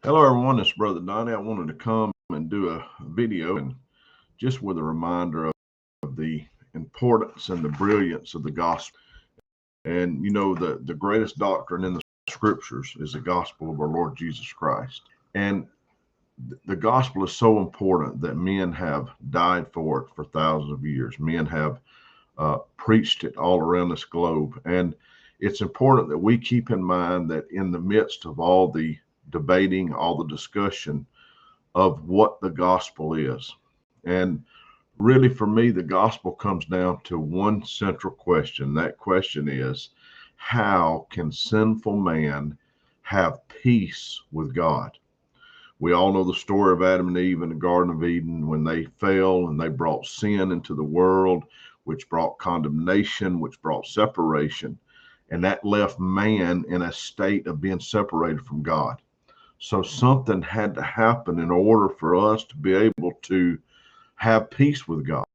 Hello, everyone. It's Brother Donnie. I wanted to come and do a video and just with a reminder of the importance and the brilliance of the gospel. And the greatest doctrine in the scriptures is the gospel of our Lord Jesus Christ. And the gospel is so important that men have died for it for thousands of years. Men have preached it all around this globe. And it's important that we keep in mind that in the midst of all the debating, all the discussion of what the gospel is. And really, for me, the gospel comes down to one central question. That question is, how can sinful man have peace with God? We all know the story of Adam and Eve in the Garden of Eden when they fell and they brought sin into the world, which brought condemnation, which brought separation. And that left man in a state of being separated from God. So something had to happen in order for us to be able to have peace with God.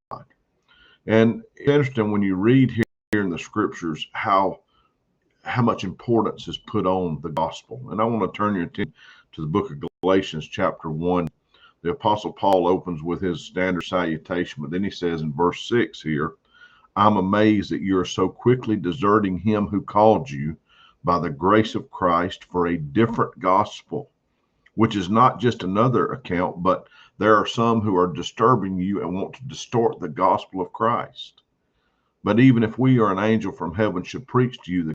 And it's interesting when you read here in the scriptures how much importance is put on the gospel. And I want to turn your attention to the book of Galatians chapter 1. The Apostle Paul opens with his standard salutation, but then he says in verse 6 here, I'm amazed that you are so quickly deserting him who called you by the grace of Christ for a different gospel, which is not just another account, but there are some who are disturbing you and want to distort the gospel of Christ. But even if we or an angel from heaven should preach to you the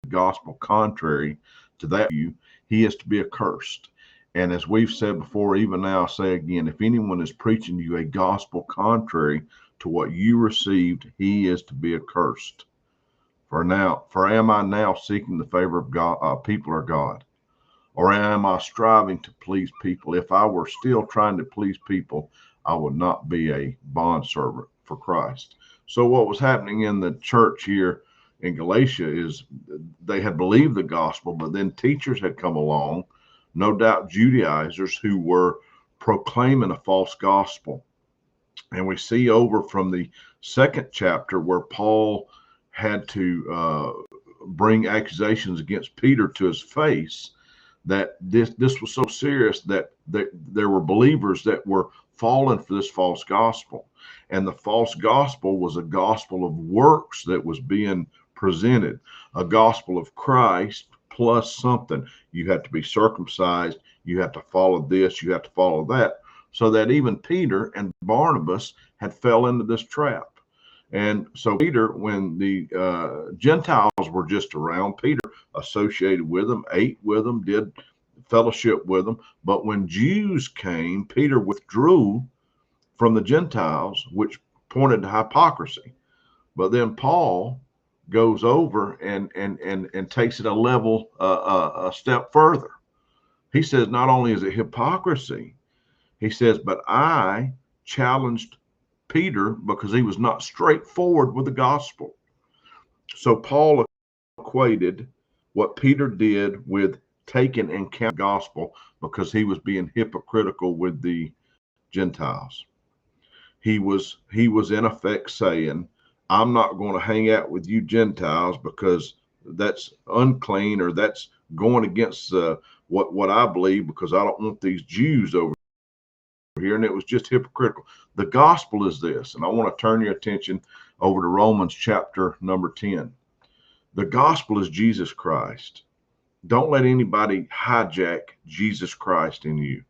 gospel contrary to that view, he is to be accursed. And as we've said before, even now I say again, if anyone is preaching to you a gospel contrary to what you received, he is to be accursed. For am I now seeking the favor of God, people or God? Or am I striving to please people? If I were still trying to please people, I would not be a bondservant for Christ. So what was happening in the church here in Galatia is they had believed the gospel, but then teachers had come along, no doubt Judaizers, who were proclaiming a false gospel. And we see over from the second chapter where Paul had to bring accusations against Peter to his face, that this was so serious that there were believers that were falling for this false gospel. And the false gospel was a gospel of works that was being presented, a gospel of Christ plus something. You had to be circumcised, you had to follow this, you have to follow that, so that even Peter and Barnabas had fell into this trap. And so Peter, when the Gentiles were just around, Peter associated with them, ate with them, did fellowship with them. But when Jews came, Peter withdrew from the Gentiles, which pointed to hypocrisy. But then Paul goes over and takes it a step further. He says, not only is it hypocrisy, he says, but I challenged Peter because he was not straightforward with the gospel. So Paul equated what Peter did with taking and counting the gospel because he was being hypocritical with the Gentiles. He was in effect saying, I'm not going to hang out with you Gentiles because that's unclean, or that's going against what I believe, because I don't want these Jews over here. And it was just hypocritical. The gospel is this, and I want to turn your attention over to Romans chapter number 10. The gospel is Jesus Christ. Don't let anybody hijack Jesus Christ in you.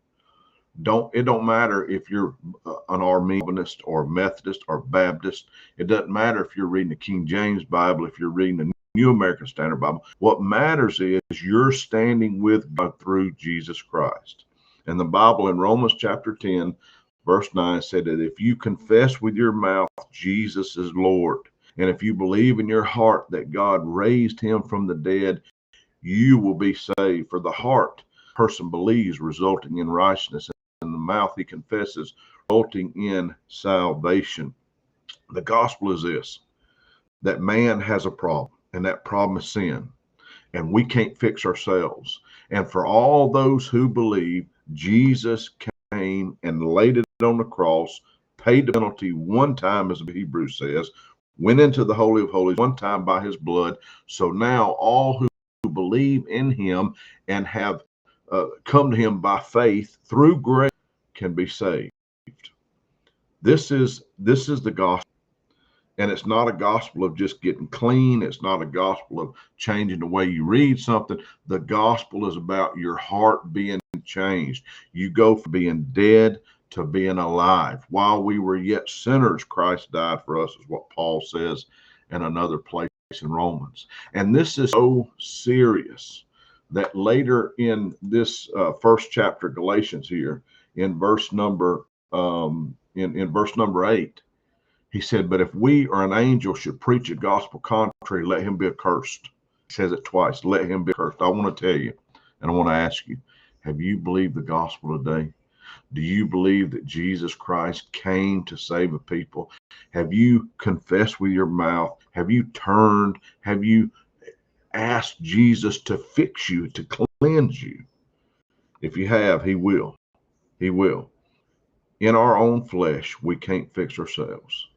It don't matter if you're an Arminianist or Methodist or Baptist. It doesn't matter if you're reading the King James Bible, if you're reading the New American Standard Bible. What matters is you're standing with God through Jesus Christ. And the Bible in Romans chapter 10, verse 9 said that if you confess with your mouth Jesus is Lord, and if you believe in your heart that God raised him from the dead, you will be saved. For the heart person believes, resulting in righteousness, and the mouth he confesses, resulting in salvation. The gospel is this, that man has a problem, and that problem is sin, and we can't fix ourselves. And for all those who believe, Jesus came and laid it on the cross, paid the penalty one time, as the Hebrew says, went into the Holy of Holies one time by his blood. So now all who believe in him and have come to him by faith through grace can be saved. This is the gospel. And it's not a gospel of just getting clean. It's not a gospel of changing the way you read something. The gospel is about your heart being changed. You go from being dead to being alive. While we were yet sinners, Christ died for us, is what Paul says in another place in Romans. And this is so serious that later in this first chapter, Galatians here, in verse number in verse number 8, he said, but if we or an angel should preach a gospel contrary, let him be accursed. He says it twice, let him be accursed. I want to tell you, and I want to ask you, have you believed the gospel today? Do you believe that Jesus Christ came to save a people? Have you confessed with your mouth? Have you turned? Have you asked Jesus to fix you, to cleanse you? If you have, he will. He will. In our own flesh, we can't fix ourselves.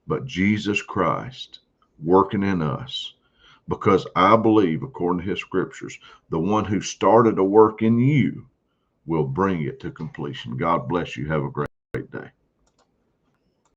But Jesus Christ working in us, because I believe, according to his scriptures, the one who started a work in you will bring it to completion. God bless you. Have a great day.